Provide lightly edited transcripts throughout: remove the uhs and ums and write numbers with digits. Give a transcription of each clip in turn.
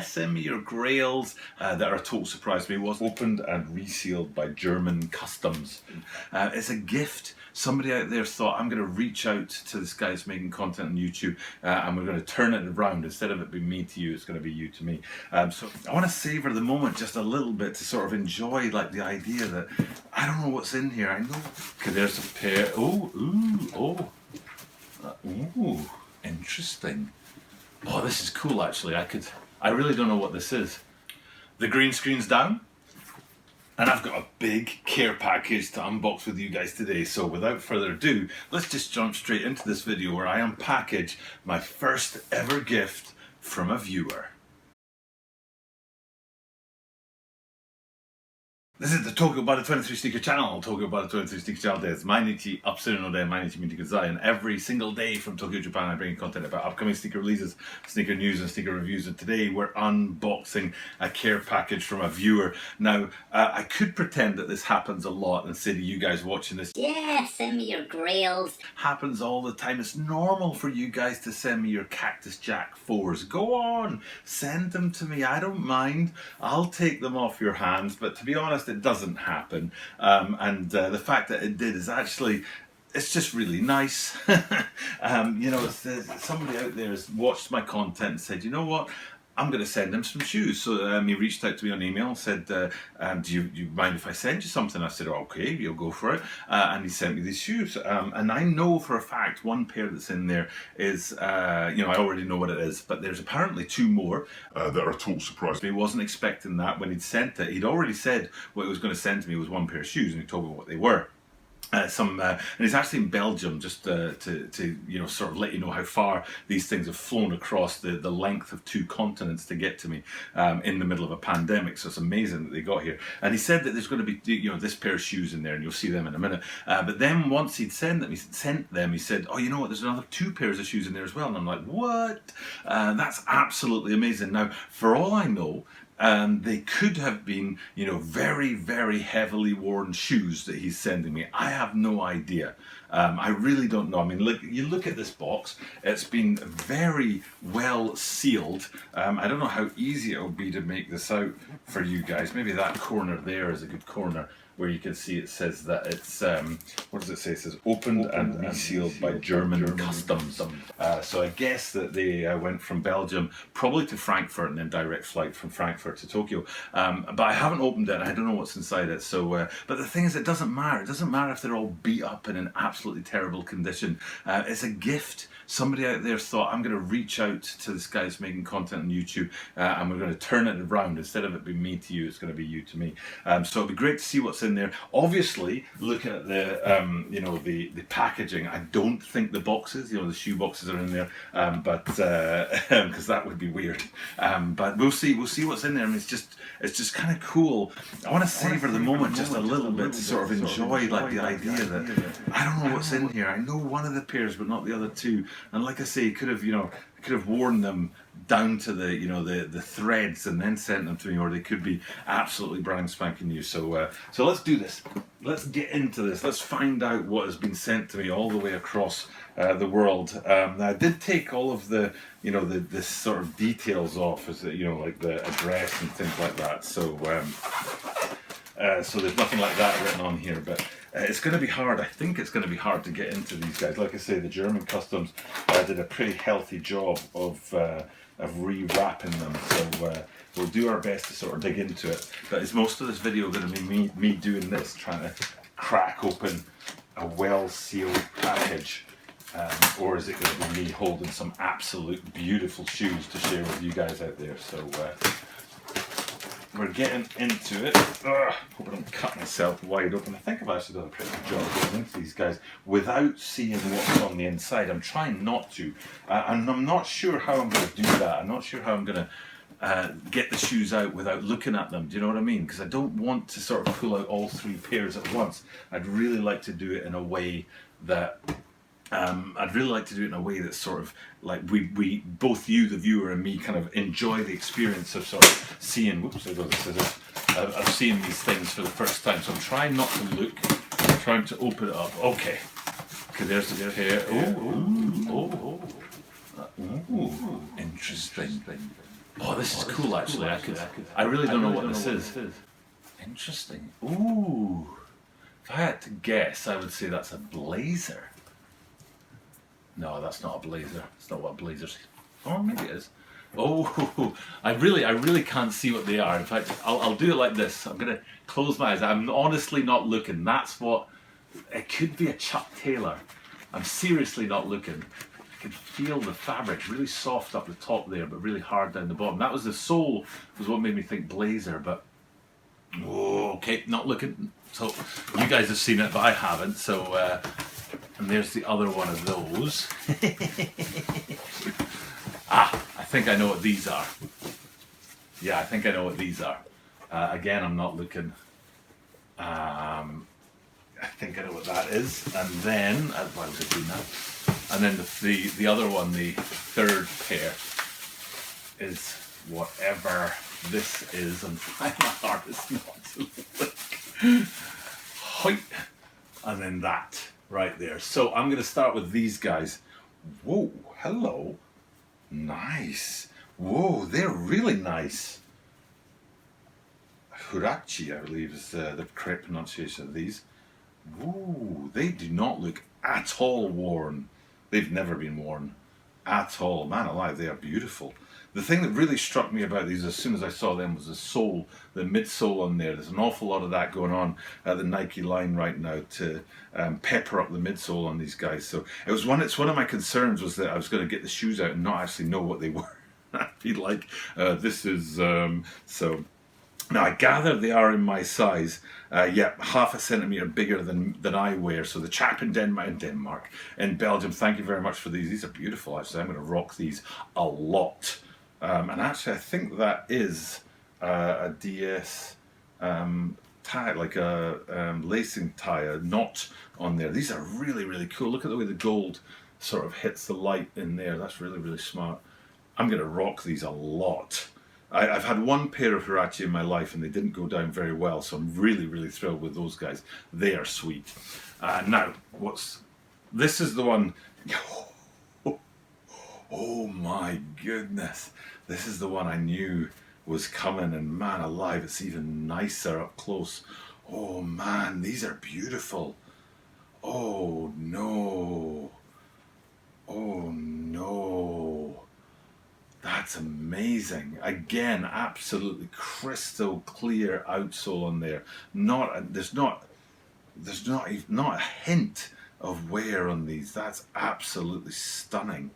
send me your grails that are a total surprise to me. It was opened and resealed by German customs. It's a gift. Somebody out there thought, I'm going to reach out to this guy who's making content on YouTube and we're going to turn it around. Instead of it being me to you, it's going to be you to me. So I want to savor the moment just a little bit to sort of enjoy like the idea that I don't know what's in here. I know. Okay, there's a pair. Ooh, interesting. Oh, this is cool actually. I really don't know what this is. The green screen's down. And I've got a big care package to unbox with you guys today. So without further ado, let's just jump straight into this video where I unpackage my first ever gift from a viewer. This is the Tokyo by the 23 Sneaker Channel. Tokyo by the 23 Sneaker Channelです。毎日アップするので毎日見てください。And every single day from Tokyo, Japan, I bring you content about upcoming sneaker releases, sneaker news, and sneaker reviews. And today we're unboxing a care package from a viewer. Now, I could pretend that this happens a lot and say to you guys watching this, yeah, send me your grails. Happens all the time. It's normal for you guys to send me your Cactus Jack 4s. Go on, send them to me. I don't mind. I'll take them off your hands. But to be honest, it doesn't happen. The fact that it did is actually, it's just really nice. You know, somebody out there has watched my content and said, you know what? I'm going to send him some shoes. So he reached out to me on email and said, do you mind if I send you something? I said, okay, you'll go for it. And he sent me these shoes. And I know for a fact one pair that's in there is, you know, I already know what it is, but there's apparently two more that are a total surprise. He wasn't expecting that when he'd sent it. He'd already said what he was going to send to me was one pair of shoes, and he told me what they were. And he's actually in Belgium, just to you know, sort of let you know how far these things have flown across the length of 2 continents to get to me in the middle of a pandemic. So it's amazing that they got here. And he said that there's going to be, you know, this pair of shoes in there, and you'll see them in a minute. But then once he'd sent them, he said, oh, you know what? There's another 2 pairs of shoes in there as well. And I'm like, what? That's absolutely amazing. Now, for all I know, they could have been, you know, very, very heavily worn shoes that he's sending me. I have no idea. I really don't know. I mean, look, you look at this box, it's been very well sealed. I don't know how easy it will be to make this out for you guys. Maybe that corner there is a good corner where you can see it says that it's, what does it say? It says opened and resealed by German customs. So I guess that they went from Belgium probably to Frankfurt and then direct flight from Frankfurt to Tokyo. But I haven't opened it. I don't know what's inside it. So, but the thing is, it doesn't matter. It doesn't matter if they're all beat up and in absolutely terrible condition. It's a gift. Somebody out there thought, I'm going to reach out to this guy who's making content on YouTube and we're going to turn it around. Instead of it being me to you, it's going to be you to me. So it'd be great to see what's in there. Obviously, looking at the you know, the packaging, I don't think the boxes, you know, the shoe boxes are in there, but because that would be weird. But we'll see what's in there. I mean, it's just kind of cool. I want to savor the moment just a little bit to sort of enjoy like the idea that I don't know what's in here. I know one of the pairs, but not the other 2. And like I say, could have worn them down to the, you know, the threads and then sent them to me, or they could be absolutely brand spanking new. So so let's do this. Let's get into this. Let's find out what has been sent to me all the way across the world. Now I did take all of the, you know, the sort of details off, as you know, like the address and things like that. So so there's nothing like that written on here, but it's going to be hard. I think it's going to be hard to get into these guys. Like I say, the German customs did a pretty healthy job of rewrapping them. So we'll do our best to sort of dig into it. But is most of this video going to be me doing this, trying to crack open a well-sealed package? Or is it going to be me holding some absolute beautiful shoes to share with you guys out there? So we're getting into it. Hope I don't cut myself wide open. I think I've actually done a pretty good job getting into these guys without seeing what's on the inside. I'm trying not to, and I'm not sure how I'm going to do that. I'm not sure how I'm going to get the shoes out without looking at them. Do you know what I mean? Because I don't want to sort of pull out all 3 pairs at once. I'd really like to do it in a way that that's sort of like we both, you the viewer and me, kind of enjoy the experience of sort of seeing, whoops, there goes the scissors, of seeing these things for the first time. So I'm trying not to look, I'm trying to open it up. Okay, there's the pair. Oh, interesting. Oh, this is cool actually. I really don't know what this is. Interesting. Ooh. If I had to guess, I would say that's a blazer. No, that's not a blazer. It's not what a blazer's. Oh, maybe it is. Oh, I really can't see what they are. In fact, I'll do it like this. I'm gonna close my eyes. I'm honestly not looking. That's what it could be. A Chuck Taylor. I'm seriously not looking. I can feel the fabric really soft up the top there, but really hard down the bottom. That was the sole. Was what made me think blazer, but. Oh, okay, not looking. So you guys have seen it, but I haven't. So, and there's the other one of those. I think I know what these are. Yeah, I think I know what these are. Again, I'm not looking. I think I know what that is. And then, why was I doing that? And then the other one, the third pair, is whatever this is, and I'm the hardest not to look. Hoit. And then that right there. So I'm going to start with these guys. Whoa, hello. Nice. Whoa, they're really nice. Huarache, I believe, is the correct pronunciation of these. Whoa, they do not look at all worn. They've never been worn at all. Man alive, they are beautiful. The thing that really struck me about these as soon as I saw them was the sole, the midsole on there. There's an awful lot of that going on at the Nike line right now to pepper up the midsole on these guys. So it's one of my concerns was that I was going to get the shoes out and not actually know what they were. I'd be like, this is, so. Now I gather they are in my size, half a centimetre bigger than I wear. So the chap in Belgium, thank you very much for these. These are beautiful actually. I'm going to rock these a lot. And actually I think that is a DS tie, like a lacing tie, a knot on there. These are really, really cool. Look at the way the gold sort of hits the light in there. That's really, really smart. I'm going to rock these a lot. I've had one pair of Huarache in my life and they didn't go down very well, so I'm really, really thrilled with those guys. They are sweet. Now, this is the one. Oh my goodness. This is the one I knew was coming, and man alive, it's even nicer up close. Oh man, these are beautiful. Oh no. Oh no. That's amazing. Again, absolutely crystal clear outsole on there. There's not a hint of wear on these. That's absolutely stunning.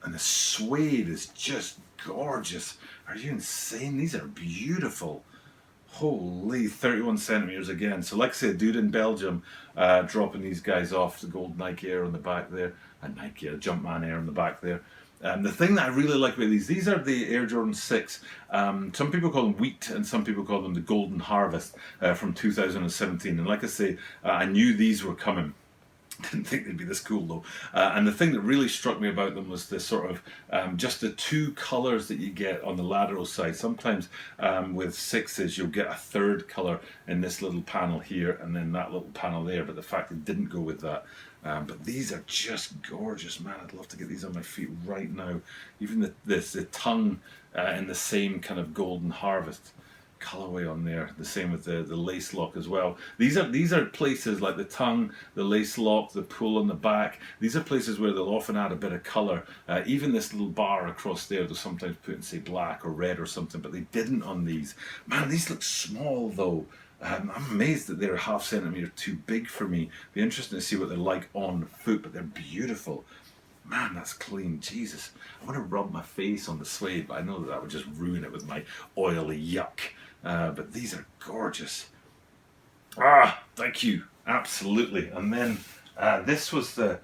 And the suede is just gorgeous. Are you insane? These are beautiful. Holy, 31 centimeters again. So like I said, dude in Belgium dropping these guys off, the gold Nike Air on the back there, and Nike Air, Jumpman Air on the back there. The thing that I really like about these are the Air Jordan 6. Some people call them Wheat and some people call them the Golden Harvest from 2017. And like I say, I knew these were coming. Didn't think they'd be this cool though. And the thing that really struck me about them was the sort of just the two colours that you get on the lateral side. Sometimes with sixes you'll get a third colour in this little panel here and then that little panel there, but the fact it didn't go with that. But these are just gorgeous, man. I'd love to get these on my feet right now. Even the tongue in the same kind of Golden Harvest colorway on there, the same with the lace lock as well. These are places like the tongue, the lace lock, the pull on the back. These are places where they'll often add a bit of color. Even this little bar across there, they'll sometimes put in say black or red or something, but they didn't on these. Man, these look small though. I'm amazed that they're a half centimeter too big for me. Be interesting to see what they're like on foot, but they're beautiful. Man, that's clean. Jesus. I want to rub my face on the suede, but I know that would just ruin it with my oily yuck. But these are gorgeous. Thank you. Absolutely. And then this was that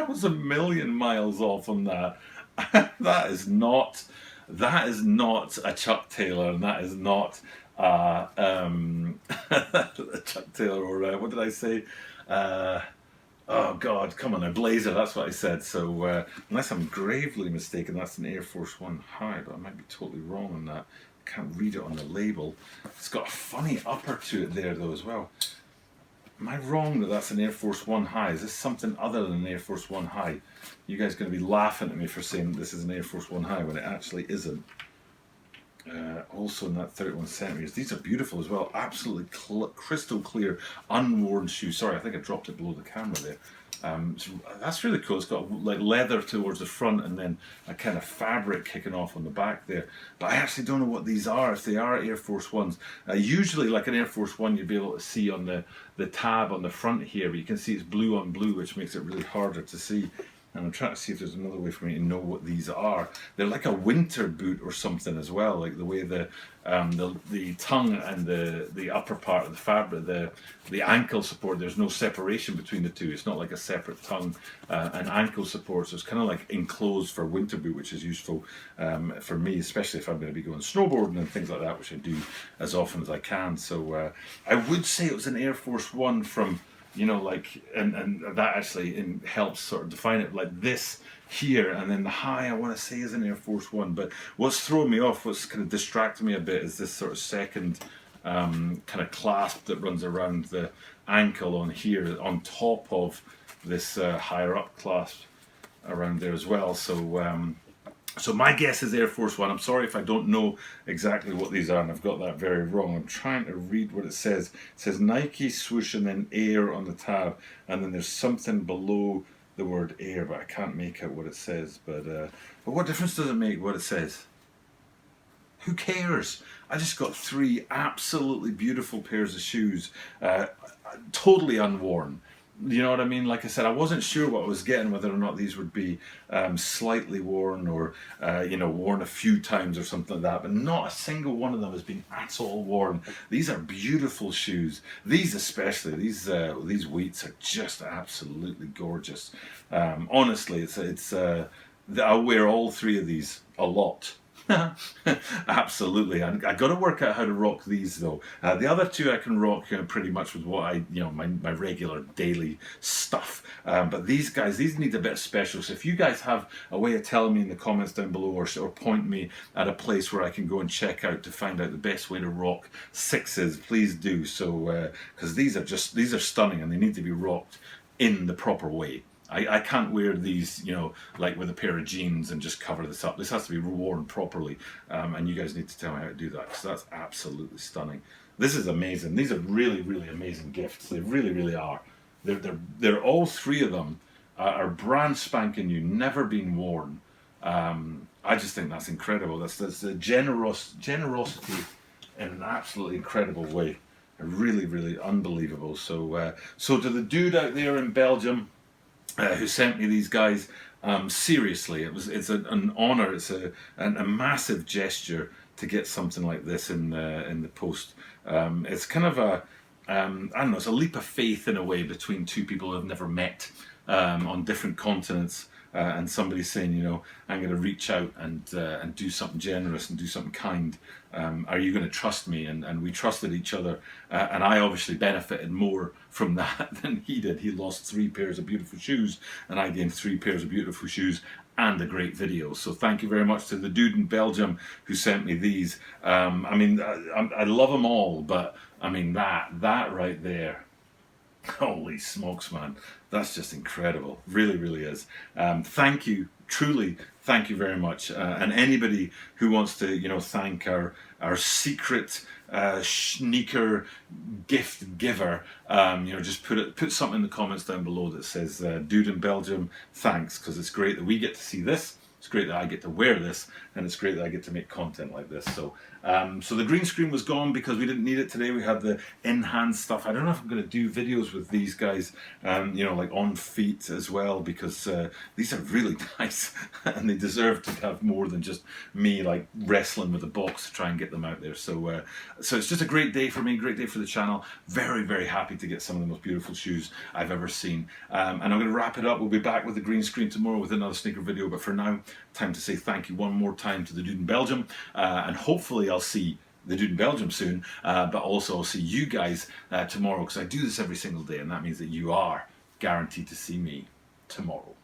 was a million miles off on that. That is not a Chuck Taylor, and that is not a Chuck Taylor or what did I say? Oh God, come on, a blazer, that's what I said. So unless I'm gravely mistaken, that's an Air Force One high, but I might be totally wrong on that. I can't read it on the label. It's got a funny upper to it there though as well. Am I wrong that that's an Air Force One high? Is this something other than an Air Force One high? You guys are going to be laughing at me for saying this is an Air Force One high when it actually isn't. Also in that 31 centimeters. These are beautiful as well. Absolutely crystal clear, unworn shoes. Sorry, I think I dropped it below the camera there. So that's really cool. It's got like leather towards the front and then a kind of fabric kicking off on the back there. But I actually don't know what these are, if they are Air Force Ones. Usually like an Air Force One you'd be able to see on the tab on the front here, but you can see it's blue on blue, which makes it really harder to see. And I'm trying to see if there's another way for me to know what these are. They're like a winter boot or something as well, like the way the tongue and the upper part of the fabric, the ankle support, there's no separation between the two. It's not like a separate tongue and ankle support, so it's kind of like enclosed for winter boot, which is useful for me, especially if I'm going to be going snowboarding and things like that, which I do as often as I can. So I would say it was an Air Force One from, you know, like, and that actually helps sort of define it, like this here, and then the high I want to say is an Air Force One. But what's throwing me off, what's kind of distracting me a bit, is this sort of second kind of clasp that runs around the ankle on here, on top of this higher up clasp around there as well. So my guess is Air Force One. I'm sorry if I don't know exactly what these are and I've got that very wrong. I'm trying to read what it says. It says Nike swoosh and then Air on the tab, and then there's something below the word Air, but I can't make out what it says. But what difference does it make what it says? Who cares? I just got 3 absolutely beautiful pairs of shoes, totally unworn. You know what I mean? Like I said, I wasn't sure what I was getting, whether or not these would be slightly worn or, you know, worn a few times or something like that. But not a single one of them has been at all worn. These are beautiful shoes. These especially, these wheats are just absolutely gorgeous. Honestly, I'll wear all 3 of these a lot. Absolutely. I got to work out how to rock these though. The other 2 I can rock pretty much with what my regular daily stuff. But these guys, these need a bit of special. So if you guys have a way of telling me in the comments down below, or point me at a place where I can go and check out to find out the best way to rock 6s, please do. So because these are stunning and they need to be rocked in the proper way. I can't wear these, you know, like with a pair of jeans and just cover this up. This has to be worn properly, and you guys need to tell me how to do that, because that's absolutely stunning. This is amazing. These are really, really amazing gifts. They really, really are. They're all 3 of them are brand spanking new, never been worn. I just think that's incredible. That's the generosity in an absolutely incredible way. Really, really unbelievable. So to the dude out there in Belgium who sent me these guys, seriously, it's an honor. It's a massive gesture to get something like this in the post. It's kind of I don't know, it's a leap of faith in a way between 2 people who have never met on different continents. And somebody saying, you know, I'm going to reach out and do something generous and do something kind. Are you going to trust me? And we trusted each other. And I obviously benefited more from that than he did. He lost 3 pairs of beautiful shoes, and I gained 3 pairs of beautiful shoes and a great video. So thank you very much to the dude in Belgium who sent me these. I mean, I love them all, but I mean, that right there. Holy smokes, man. That's just incredible. Really, really is. Thank you. Truly, thank you very much. And anybody who wants to, you know, thank our secret sneaker gift giver, you know, just put something in the comments down below that says, dude in Belgium, thanks, because it's great that we get to see this. It's great that I get to wear this, and it's great that I get to make content like this. So the green screen was gone because we didn't need it today. We had the in-hand stuff. I don't know if I'm going to do videos with these guys, you know, like on feet as well, because these are really nice, and they deserve to have more than just me like wrestling with a box to try and get them out there. So so it's just a great day for me, great day for the channel. Very, very happy to get some of the most beautiful shoes I've ever seen. And I'm going to wrap it up. We'll be back with the green screen tomorrow with another sneaker video, but for now, time to say thank you one more time to the dude in Belgium, and hopefully I'll see the dude in Belgium soon, but also I'll see you guys tomorrow, because I do this every single day, and that means that you are guaranteed to see me tomorrow.